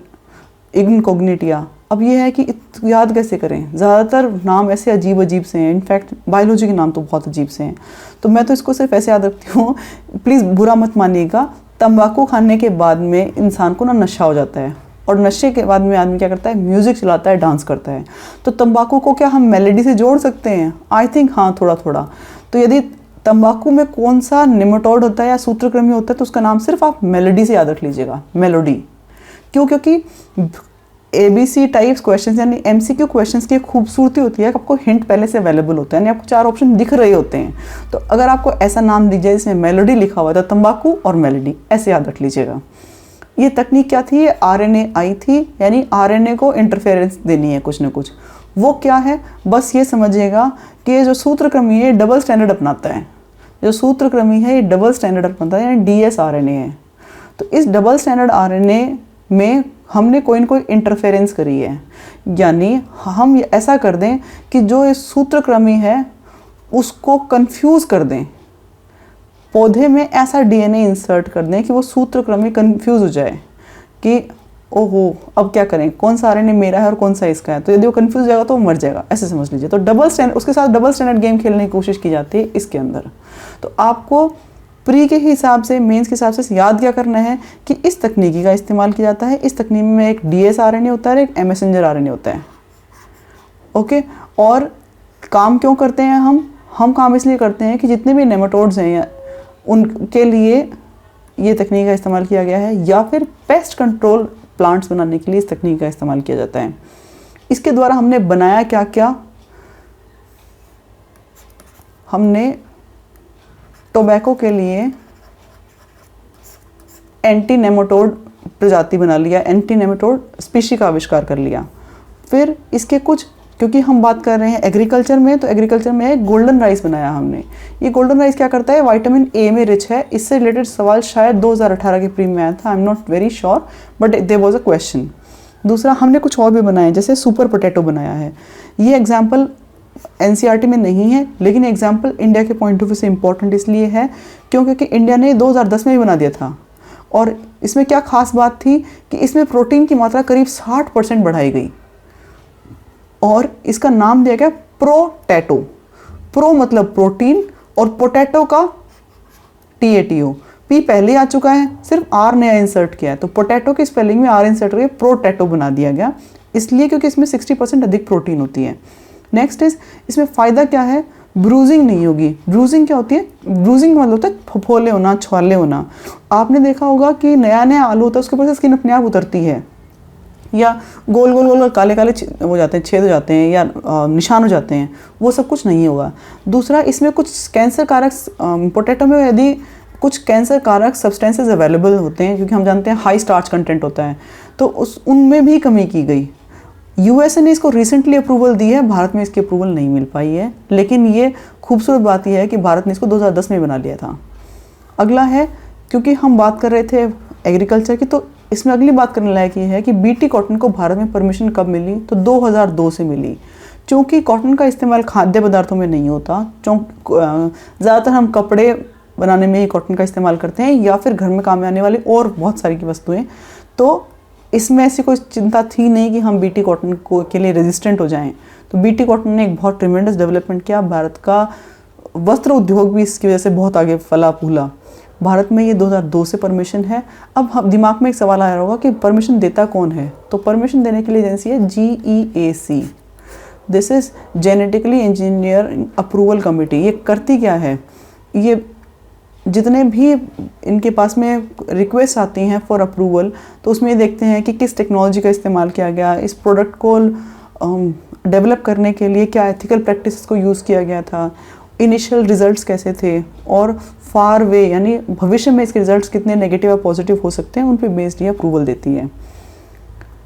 S1: incognita. अब ये है कि याद कैसे करें, ज़्यादातर नाम ऐसे अजीब अजीब से हैं, इनफैक्ट बायोलॉजी के नाम तो बहुत अजीब से हैं, तो मैं तो इसको सिर्फ ऐसे याद रखती हूँ, प्लीज़ बुरा मत मानिएगा। तंबाकू खाने के बाद में इंसान को ना नशा हो जाता है, और नशे के बाद में आदमी क्या करता है, म्यूज़िक चलाता है, डांस करता है। तो तंबाकू को क्या हम मेलोडी से जोड़ सकते हैं? आई थिंक हाँ, थोड़ा थोड़ा। तो यदि तंबाकू में कौन सा नेमाटोड होता है या सूत्रक्रमी होता है, तो उसका नाम सिर्फ आप मेलोडी से याद रख लीजिएगा, मेलोडी। क्यों? क्योंकि ABC टाइप्स क्वेश्चन यानी MCQ क्वेश्चंस की खूबसूरती होती है कि आपको हिंट पहले से अवेलेबल होता है, यानी आपको 4 ऑप्शन दिख रहे होते हैं। तो अगर आपको ऐसा नाम दीजिए जिसमें मेलोडी लिखा हुआ था, तंबाकू और मेलोडी, ऐसे याद रख लीजिएगा। ये तकनीक क्या थी, ये RNAi थी, यानी RNA को इंटरफेरेंस देनी है कुछ ना कुछ। वो क्या है, बस ये समझिएगा कि ये जो सूत्रक्रमी है डबल स्टैंडर्ड अपनाता है, जो सूत्रक्रमी है ये डबल स्टैंडर्ड अपनाता है, यानी dsRNA है। तो इस डबल स्टैंडर्ड RNA में हमने कोई ना कोई इंटरफेरेंस करी है, यानी हम ऐसा कर दें कि जो इस सूत्रक्रमी है उसको कंफ्यूज कर दें, पौधे में ऐसा DNA इंसर्ट कर दें कि वो सूत्रक्रमी कंफ्यूज हो जाए कि ओहो अब क्या करें, कौन सा RNA मेरा है और कौन सा इसका है। तो यदि वो कंफ्यूज हो जाएगा तो वो मर जाएगा, ऐसे समझ लीजिए। तो डबल स्टैंडर्ड, उसके साथ डबल स्टैंडर्ड गेम खेलने की कोशिश की जाती है इसके अंदर। तो आपको प्री के हिसाब से, मेंस के हिसाब से याद क्या करना है कि इस तकनीकी का इस्तेमाल किया जाता है। इस तकनीक में एक dsRNA होता है, एक मैसेंजर RNA होता है। ओके, और काम क्यों करते हैं हम काम इसलिए करते हैं कि जितने भी नेमाटोड्स हैं उनके लिए ये तकनीक का इस्तेमाल किया गया है, या फिर पेस्ट कंट्रोल प्लांट्स बनाने के लिए इस तकनीक का इस्तेमाल किया जाता है। इसके द्वारा हमने बनाया क्या क्या, हमने टोबैको के लिए एंटी नेमाटोड प्रजाति बना लिया, एंटी नेमाटोड स्पीशी का आविष्कार कर लिया। फिर इसके कुछ, क्योंकि हम बात कर रहे हैं एग्रीकल्चर में, तो एग्रीकल्चर में गोल्डन राइस बनाया हमने। ये गोल्डन राइस क्या करता है, विटामिन ए में रिच है। इससे रिलेटेड सवाल शायद 2018 के प्री में आया था, I am not very sure, but there was a question. दूसरा, हमने कुछ और भी बनाए, जैसे सुपर पोटैटो बनाया है। ये एग्जाम्पल एनसीईआरटी में नहीं है, लेकिन एग्जाम्पल इंडिया के पॉइंट ऑफ व्यू से इम्पोर्टेंट इसलिए है क्योंकि इंडिया ने 2010 में भी बना दिया था। और इसमें क्या खास बात थी कि इसमें प्रोटीन की मात्रा करीब 60% बढ़ाई गई और इसका नाम दिया गया प्रोटैटो। प्रो मतलब प्रोटीन और पोटैटो का TATO, पी पहले आ चुका है, सिर्फ आर नया इंसर्ट किया है, तो पोटैटो की स्पेलिंग में आर इंसर्ट करके प्रोटैटो बना दिया गया, इसलिए क्योंकि इसमें 60% अधिक प्रोटीन होती है। नेक्स्ट इज, इसमें फ़ायदा क्या है, ब्रूजिंग नहीं होगी। ब्रूजिंग क्या होती है, ब्रूजिंग मतलब होता है फफोले होना, छाले होना। आपने देखा होगा कि नया नया आलू होता है, उसके ऊपर से स्किन अपने आप उतरती है, या गोल गोल गोल काले काले हो जाते हैं, छेद हो जाते हैं, या निशान हो जाते हैं, वो सब कुछ नहीं होगा। दूसरा, इसमें कुछ कैंसर कारक, पोटैटो में यदि कुछ कैंसर कारक सब्सटेंसेस अवेलेबल होते हैं, क्योंकि हम जानते हैं हाई स्टार्च कंटेंट होता है, तो उनमें भी कमी की गई। यूएसए ने इसको रिसेंटली अप्रूवल दी है, भारत में इसकी अप्रूवल नहीं मिल पाई है, लेकिन ये खूबसूरत बात यह है कि भारत ने इसको 2010 में बना लिया था। अगला है, क्योंकि हम बात कर रहे थे एग्रीकल्चर की, तो इसमें अगली बात करने लायक ये है कि बीटी कॉटन को भारत में परमिशन कब मिली, तो 2002 से मिली। चूँकि कॉटन का इस्तेमाल खाद्य पदार्थों में नहीं होता, ज़्यादातर हम कपड़े बनाने में ही कॉटन का इस्तेमाल करते हैं, या फिर घर में काम में आने वाली और बहुत सारी की वस्तुएँ, तो इसमें ऐसी कोई चिंता थी नहीं कि हम बीटी कॉटन को के लिए रेजिस्टेंट हो जाएं। तो बीटी कॉटन ने एक बहुत ट्रिमेंडस डेवलपमेंट किया, भारत का वस्त्र उद्योग भी इसकी वजह से बहुत आगे फला फूला। भारत में ये 2002 से परमिशन है। अब हम दिमाग में एक सवाल आया होगा कि परमिशन देता कौन है, तो परमिशन देने के लिए एजेंसी है GEAC, this is genetically engineer approval committee. ये करती क्या है, ये जितने भी इनके पास में रिक्वेस्ट आती हैं फॉर अप्रूवल, तो उसमें ये देखते हैं कि किस टेक्नोलॉजी का इस्तेमाल किया गया, इस प्रोडक्ट को डेवलप करने के लिए क्या एथिकल प्रैक्टिस को यूज़ किया गया था, इनिशियल रिजल्ट्स कैसे थे, और फार वे यानी भविष्य में इसके रिजल्ट्स कितने नेगेटिव या पॉजिटिव हो सकते हैं, उन पर बेस्ड ये अप्रूवल देती है।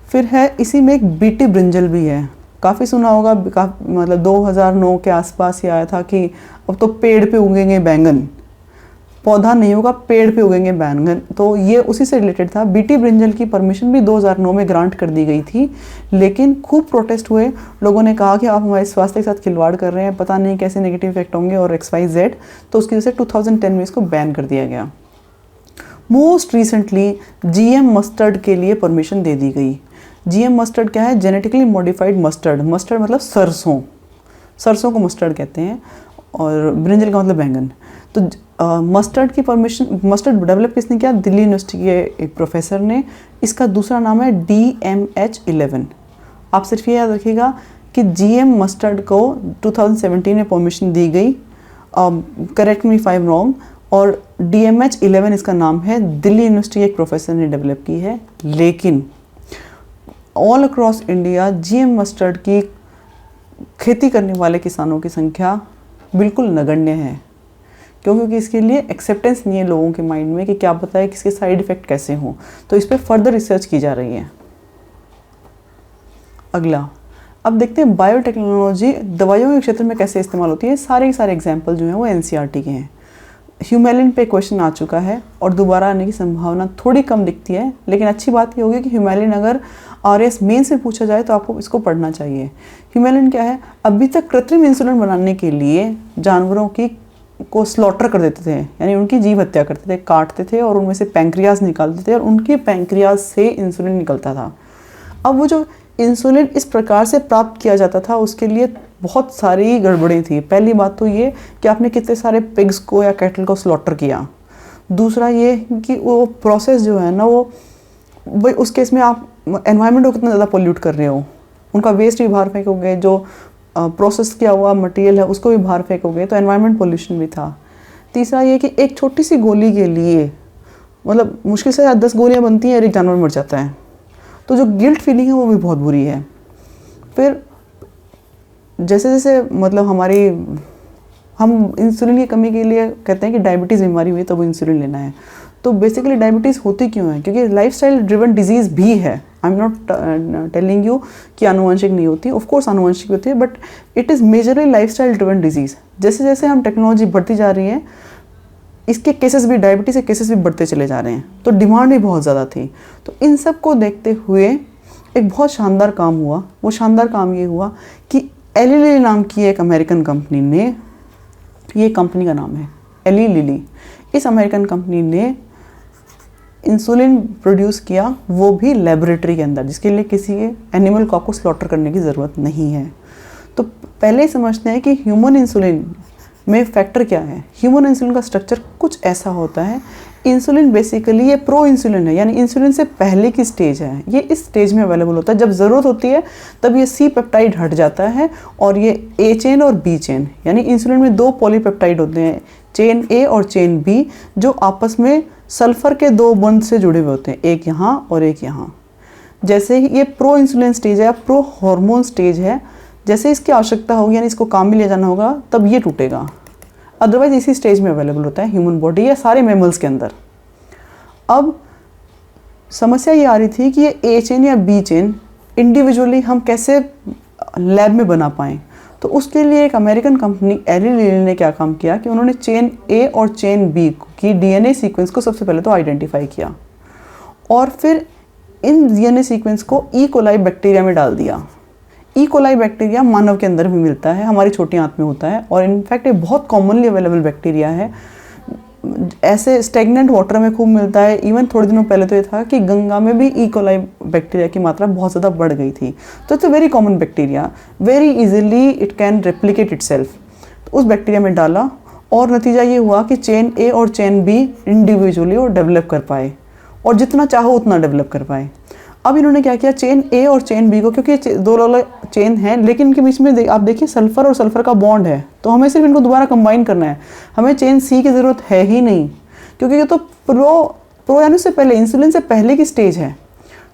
S1: फिर है, इसी में एक बीटी ब्रिंजल भी है, काफ़ी सुना होगा, मतलब 2009 के आसपास ही आया था कि अब तो पेड़ पे उगेंगे बैंगन, पौधा नहीं होगा, पेड़ पे उगेंगे बैंगन, तो ये उसी से रिलेटेड था। बीटी ब्रिंजल की परमिशन भी 2009 में ग्रांट कर दी गई थी, लेकिन खूब प्रोटेस्ट हुए, लोगों ने कहा कि आप हमारे स्वास्थ्य के साथ खिलवाड़ कर रहे हैं, पता नहीं कैसे नेगेटिव इफेक्ट होंगे और XYZ, तो उसकी वजह से 2010 में इसको बैन कर दिया गया। मोस्ट रिसेंटली GM मस्टर्ड के लिए परमिशन दे दी गई। GM मस्टर्ड क्या है, जेनेटिकली मॉडिफाइड मस्टर्ड। मस्टर्ड मतलब सरसों, सरसों को मस्टर्ड कहते हैं, और ब्रिंजल का मतलब बैंगन। तो मस्टर्ड की परमिशन, मस्टर्ड डेवलप किसने किया, दिल्ली यूनिवर्सिटी के एक प्रोफेसर ने। इसका दूसरा नाम है DMH11। आप सिर्फ ये याद रखिएगा कि GM मस्टर्ड को 2017 में परमिशन दी गई, correct me if I am wrong, और DMH11 इसका नाम है, दिल्ली यूनिवर्सिटी एक प्रोफेसर ने डेवलप की है। लेकिन all across India GM mustard की खेती करने वाले किसानों की संख्या बिल्कुल नगण्य है, क्योंकि इसके लिए एक्सेप्टेंस नहीं है लोगों के माइंड में कि क्या पता है कि इसके साइड इफ़ेक्ट कैसे हों, तो इस पर फर्दर रिसर्च की जा रही है। अगला, अब देखते हैं बायोटेक्नोलॉजी दवाइयों के क्षेत्र में कैसे इस्तेमाल होती है। सारे एग्जाम्पल जो हैं वो NCERT के हैं। ह्यूमेलिन पे क्वेश्चन आ चुका है और दोबारा आने की संभावना थोड़ी कम दिखती है, लेकिन अच्छी बात ये होगी कि ह्यूमेलिन अगर RS मेंस में पूछा जाए तो आपको इसको पढ़ना चाहिए। ह्यूमेलिन क्या है, अभी तक कृत्रिम इंसुलिन बनाने के लिए जानवरों की को स्लॉटर कर देते थे, यानी उनकी जीव हत्या करते थे, काटते थे और उनमें से पैंक्रियाज निकालते थे और उनके पैंक्रियाज से इंसुलिन निकलता था। अब वो जो इंसुलिन इस प्रकार से प्राप्त किया जाता था, उसके लिए बहुत सारी गड़बड़ें थी। पहली बात तो ये कि आपने कितने सारे पिग्स को या कैटल को स्लॉटर किया। दूसरा ये कि वो प्रोसेस जो है ना, वो भाई उस केस में आप एनवायरनमेंट को कितना ज़्यादा पोल्यूट कर रहे हो, उनका वेस्ट भी बाहर फेंकोगे, जो प्रोसेस किया हुआ मटेरियल है उसको भी बाहर फेंकोगे, तो एनवायरनमेंट पोल्यूशन भी था। तीसरा ये कि एक छोटी सी गोली के लिए मतलब मुश्किल से 10 गोलियां बनती हैं और एक जानवर मर जाता है, तो जो गिल्ट फीलिंग है वो भी बहुत बुरी है। फिर जैसे जैसे मतलब हम इंसुलिन की कमी के लिए कहते हैं कि डायबिटीज़ बीमारी हुई तो वो इंसुलिन लेना है, तो बेसिकली डायबिटीज़ होती क्यों है? क्योंकि लाइफस्टाइल ड्रिवन डिजीज़ भी है। आई एम नॉट टेलिंग यू कि आनुवंशिक नहीं होती, ऑफ कोर्स आनुवंशिक होती है, but it is majorly lifestyle driven disease. जैसे जैसे हम टेक्नोलॉजी बढ़ती जा रही है, इसके केसेस भी, डायबिटीज़ के केसेस भी बढ़ते चले जा रहे हैं, तो डिमांड भी बहुत ज़्यादा थी। तो इन सब को देखते हुए एक बहुत शानदार काम हुआ। वो शानदार काम ये हुआ कि एली लिली नाम की एक अमेरिकन कंपनी ने, ये कंपनी का नाम है एली लिली, इस अमेरिकन कंपनी ने इंसुलिन प्रोड्यूस किया, वो भी लेबोरेटरी के अंदर, जिसके लिए किसी एनिमल को स्लॉटर करने की ज़रूरत नहीं है। तो पहले ही समझते हैं कि ह्यूमन इंसुलिन में फैक्टर क्या है। ह्यूमन इंसुलिन का स्ट्रक्चर कुछ ऐसा होता है। इंसुलिन बेसिकली ये प्रो इंसुलिन है, यानी इंसुलिन से पहले की स्टेज है। ये इस स्टेज में अवेलेबल होता है। जब ज़रूरत होती है तब ये सी पेप्टाइड हट जाता है और ये ए चेन और बी चेन, यानी इंसुलिन में 2 पॉलीपेप्टाइड होते हैं, चेन ए और चेन बी, जो आपस में सल्फर के 2 बॉन्ड से जुड़े हुए होते हैं, एक यहाँ और एक यहाँ। जैसे ही ये प्रो इंसुलिन स्टेज है, प्रो हार्मोन स्टेज है, जैसे इसकी आवश्यकता होगी, यानी इसको काम में ले जाना होगा, तब ये टूटेगा। अदरवाइज इसी स्टेज में अवेलेबल होता है ह्यूमन बॉडी या सारे मैमल्स के अंदर। अब समस्या ये आ रही थी कि ये ए चेन या बी चेन इंडिविजुअली हम कैसे लैब में बना पाएँ। तो उसके लिए एक अमेरिकन कंपनी एली लिली ने क्या काम किया कि उन्होंने चेन ए और चेन बी की डीएनए सीक्वेंस को सबसे पहले तो आइडेंटिफाई किया, और फिर इन डीएनए सीक्वेंस को ई कोलाई बैक्टीरिया में डाल दिया। ई कोलाई बैक्टीरिया मानव के अंदर भी मिलता है, हमारी छोटी आंत में होता है, और इनफैक्ट ये बहुत कॉमनली अवेलेबल बैक्टीरिया है। ऐसे स्टेगनेंट वाटर में खूब मिलता है। इवन थोड़े दिनों पहले तो ये था कि गंगा में भी ई कोलाई बैक्टीरिया की मात्रा बहुत ज़्यादा बढ़ गई थी। तो it's a very common bacteria, very easily it can replicate itself. तो उस बैक्टीरिया में डाला और नतीजा ये हुआ कि चेन ए और चेन बी इंडिविजुअली और डेवलप कर पाए, और जितना चाहो उतना डेवलप कर पाए। अब इन्होंने क्या किया, चेन ए और चेन बी को, क्योंकि 2 अलग चेन हैं लेकिन इनके बीच में आप देखिए सल्फर और सल्फर का बॉन्ड है, तो हमें सिर्फ इनको दोबारा कंबाइन करना है। हमें चेन सी की ज़रूरत है ही नहीं, क्योंकि ये तो प्रो यानी से पहले, इंसुलिन से पहले की स्टेज है।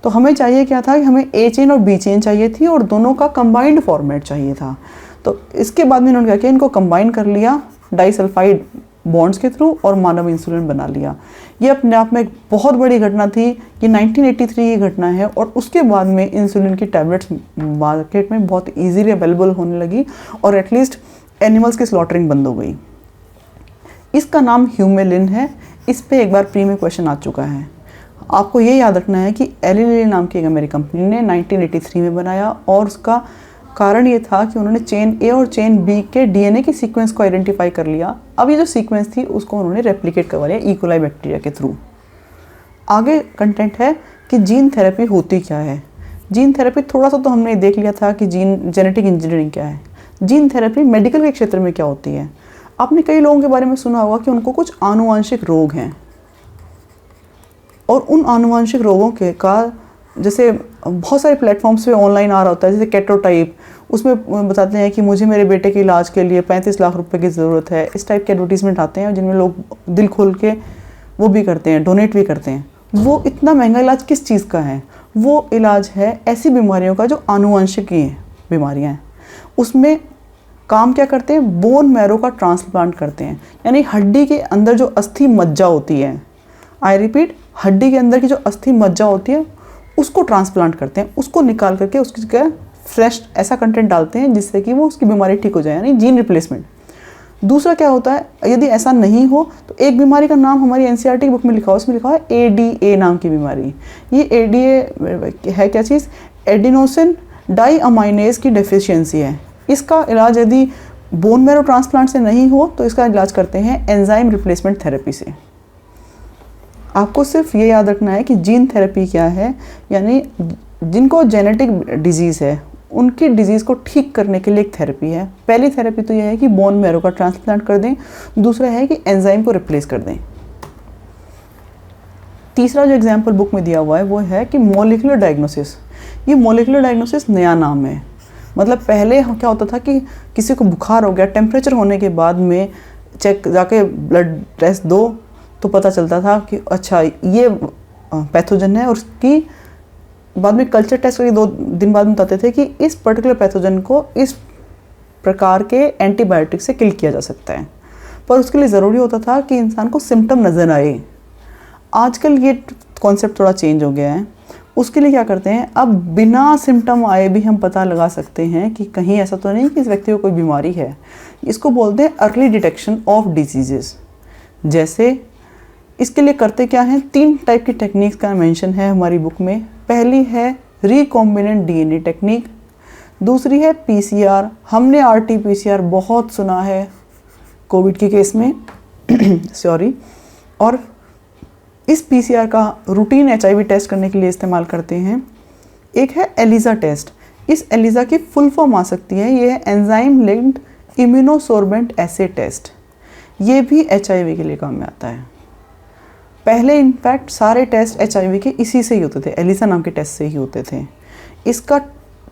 S1: तो हमें चाहिए क्या था कि हमें ए चेन और बी चेन चाहिए थी, और दोनों का कंबाइंड फॉर्मेट चाहिए था। तो इसके बाद में इन्होंने क्या किया, इनको कंबाइन कर लिया डाइसल्फाइड बॉन्ड्स के थ्रू, और मानव इंसुलिन बना लिया। ये अपने आप में एक बहुत बड़ी घटना थी। ये 1983 की घटना है, और उसके बाद में इंसुलिन की टैबलेट्स मार्केट में बहुत इजीली अवेलेबल होने लगी, और एटलीस्ट एनिमल्स की स्लॉटरिंग बंद हो गई। इसका नाम ह्यूमेलिन है। इस पे एक बार प्री में क्वेश्चन आ चुका है। आपको ये याद रखना है कि एली लिली नाम की एक अमेरिकन कंपनी ने 1983 में बनाया, और उसका कारण ये था कि उन्होंने चेन ए और चेन बी के डीएनए की सीक्वेंस को आइडेंटिफाई कर लिया। अब ये जो सीक्वेंस थी उसको उन्होंने रेप्लिकेट करवा लिया ई कोलाई बैक्टीरिया के थ्रू। आगे कंटेंट है कि जीन थेरेपी होती क्या है। जीन थेरेपी थोड़ा सा तो हमने देख लिया था कि जेनेटिक इंजीनियरिंग क्या है। जीन थेरेपी मेडिकल के क्षेत्र में क्या होती है। आपने कई लोगों के बारे में सुना होगा कि उनको कुछ आनुवंशिक रोग हैं, और उन आनुवंशिक रोगों के का जैसे बहुत सारे प्लेटफॉर्म्स पे ऑनलाइन आ रहा होता है, जैसे कैटोटाइप, उसमें बताते हैं कि मुझे मेरे बेटे के इलाज के लिए 35 लाख रुपए की ज़रूरत है। इस टाइप के एडवर्टीजमेंट आते हैं जिनमें लोग दिल खोल के वो भी करते हैं, डोनेट भी करते हैं। वो इतना महंगा इलाज किस चीज़ का है? वो इलाज है ऐसी बीमारियों का जो आनुवंशिक बीमारियाँ हैं। उसमें काम क्या करते हैं, बोन मैरो का ट्रांसप्लांट करते हैं, यानी हड्डी के अंदर जो अस्थि मज्जा होती है, आई रिपीट, हड्डी के अंदर की जो अस्थि मज्जा होती है उसको ट्रांसप्लांट करते हैं, उसको निकाल करके उसकी जगह फ्रेश ऐसा कंटेंट डालते हैं जिससे कि वो उसकी बीमारी ठीक हो जाए, यानी जीन रिप्लेसमेंट। दूसरा क्या होता है, यदि ऐसा नहीं हो तो एक बीमारी का नाम हमारी एनसीईआरटी बुक में लिखा हो, उसमें लिखा है एडीए नाम की बीमारी। ये एडीए है क्या चीज़, एडिनोसिन डाईअमाइनेज की डेफिशिएंसी है। इसका इलाज यदि बोन मैरो ट्रांसप्लांट से नहीं हो तो इसका इलाज करते हैं एंजाइम रिप्लेसमेंट थेरेपी से। आपको सिर्फ ये याद रखना है कि जीन थेरेपी क्या है, यानी जिनको जेनेटिक डिजीज़ है उनकी डिजीज़ को ठीक करने के लिए एक थेरेपी है। पहली थेरेपी तो यह है कि बोन मैरो का ट्रांसप्लांट कर दें, दूसरा है कि एंजाइम को रिप्लेस कर दें। तीसरा जो एग्जाम्पल बुक में दिया हुआ है वो है कि मॉलिक्यूलर डायग्नोसिस। ये मॉलिक्यूलर डायग्नोसिस नया नाम है। मतलब पहले क्या होता था कि किसी को बुखार हो गया, टेम्परेचर होने के बाद में चेक जाके ब्लड टेस्ट दो तो पता चलता था कि अच्छा ये पैथोजन है, और उसकी बाद में कल्चर टेस्ट करके 2 दिन बाद में बताते थे कि इस पर्टिकुलर पैथोजन को इस प्रकार के एंटीबायोटिक से किल किया जा सकता है। पर उसके लिए ज़रूरी होता था कि इंसान को सिम्टम नज़र आए। आजकल ये कॉन्सेप्ट थोड़ा चेंज हो गया है। उसके लिए क्या करते हैं, अब बिना सिम्टम आए भी हम पता लगा सकते हैं कि कहीं ऐसा तो नहीं कि इस व्यक्ति को कोई बीमारी है। इसको बोलते हैं अर्ली डिटेक्शन ऑफ डिजीजेस। जैसे इसके लिए करते क्या हैं, 3 टाइप की टेक्निक्स का मेंशन है हमारी बुक में। पहली है रिकॉम्बिनेंट डीएनए टेक्निक, दूसरी है पीसीआर। हमने आरटी-पीसीआर बहुत सुना है कोविड के केस में सॉरी। और इस पीसीआर का रूटीन एचआईवी टेस्ट करने के लिए इस्तेमाल करते हैं। एक है एलिजा टेस्ट। इस एलिजा की फुल फॉर्म आ सकती है, ये है एंजाइम लिंक्ड इम्यूनोसोर्बेंट एसे टेस्ट। ये भी एचआईवी के लिए काम में आता है। पहले इनफैक्ट सारे टेस्ट एचआईवी के इसी से ही होते थे, एलिजा नाम के टेस्ट से ही होते थे। इसका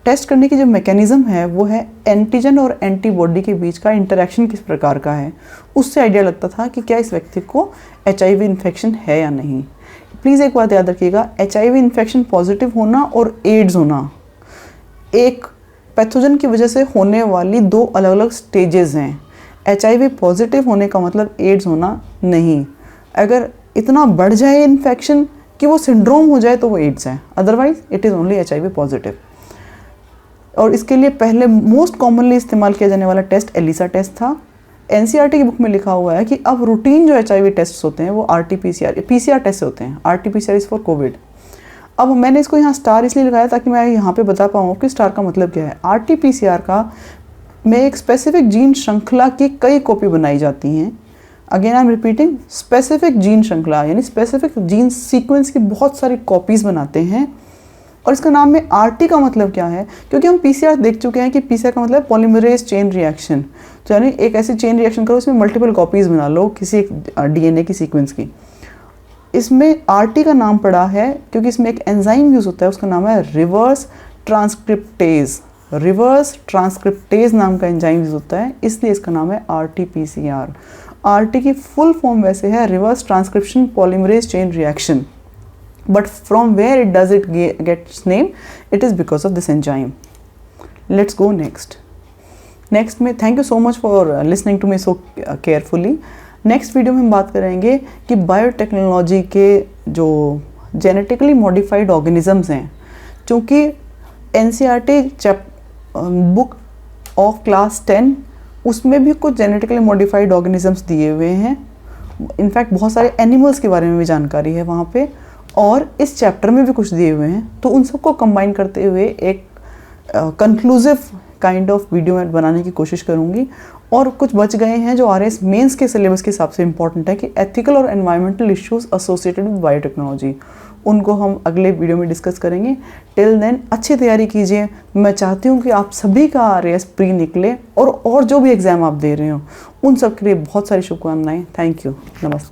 S1: टेस्ट करने की जो मैकेनिज़्म है वो है एंटीजन और एंटीबॉडी के बीच का इंटरेक्शन किस प्रकार का है, उससे आइडिया लगता था कि क्या इस व्यक्ति को एचआईवी इन्फेक्शन है या नहीं। प्लीज़ एक बात याद रखिएगा, एचआईवी इन्फेक्शन पॉजिटिव होना और एड्स होना एक पैथोजन की वजह से होने वाली 2 अलग अलग स्टेजेस हैं। एचआईवी पॉजिटिव होने का मतलब एड्स होना नहीं। अगर इतना बढ़ जाए इन्फेक्शन कि वो सिंड्रोम हो जाए तो वो एड्स है, otherwise it is only HIV positive. और इसके लिए पहले मोस्ट कॉमनली इस्तेमाल किया जाने वाला टेस्ट एलिसा टेस्ट था। एनसीईआरटी की बुक में लिखा हुआ है कि अब रूटीन जो एचआईवी टेस्ट होते हैं वो आरटी-पीसीआर पीसीआर टेस्ट होते हैं। RT-PCR is for Covid. अब मैंने इसको यहाँ स्टार इसलिए लगाया ताकि मैं यहाँ पे बता पाऊँ कि स्टार का मतलब क्या है। आरटी-पीसीआर का में एक स्पेसिफिक जीन श्रृंखला की कई कॉपी बनाई जाती हैं। Again I am repeating, specific gene श्रृंखला यानी स्पेसिफिक जीन सीक्वेंस की बहुत सारी कॉपीज़ बनाते हैं। और इसका नाम में आरटी का मतलब क्या है, क्योंकि हम पीसीआर देख चुके हैं कि पीसीआर का मतलब पॉलीमरेज चेन रिएक्शन। तो यानी एक ऐसी चेन रिएक्शन करो इसमें मल्टीपल कॉपीज़ बना लो किसी एक डीएनए की सीक्वेंस की। इसमें आरटी का नाम पड़ा है क्योंकि इसमें एक एंजाइम यूज़ होता है, उसका नाम है रिवर्स ट्रांसक्रिप्टेज। रिवर्स ट्रांसक्रिप्टेज नाम का एंजाइम यूज़ होता है, इसलिए इसका नाम है आरटी-पीसीआर। आरटी की फुल फॉर्म वैसे है reverse transcription polymerase chain reaction, but from where it does it gets name, it is because of this enzyme. Let's go next में thank you so much for listening to me so carefully. Next video में हम बात करेंगे कि biotechnology के जो genetically modified organisms हैं, चूँकि एनसीईआरटी बुक ऑफ क्लास 10 उसमें भी कुछ जेनेटिकली मॉडिफाइड ऑर्गेनिजम्स दिए हुए हैं। इनफैक्ट बहुत सारे एनिमल्स के बारे में भी जानकारी है वहाँ पे, और इस चैप्टर में भी कुछ दिए हुए हैं। तो उन सबको कंबाइन करते हुए एक कंक्लूसिव काइंड ऑफ वीडियो में बनाने की कोशिश करूँगी। और कुछ बच गए हैं जो आरएस मेंस के सिलेबस के हिसाब से इम्पॉर्टेंट है कि एथिकल और environmental issues associated with biotechnology, उनको हम अगले वीडियो में डिस्कस करेंगे। टिल देन अच्छी तैयारी कीजिए। मैं चाहती हूँ कि आप सभी का आरएस प्री निकले और जो भी एग्ज़ाम आप दे रहे हो उन सब के लिए बहुत सारी शुभकामनाएं। थैंक यू, नमस्ते।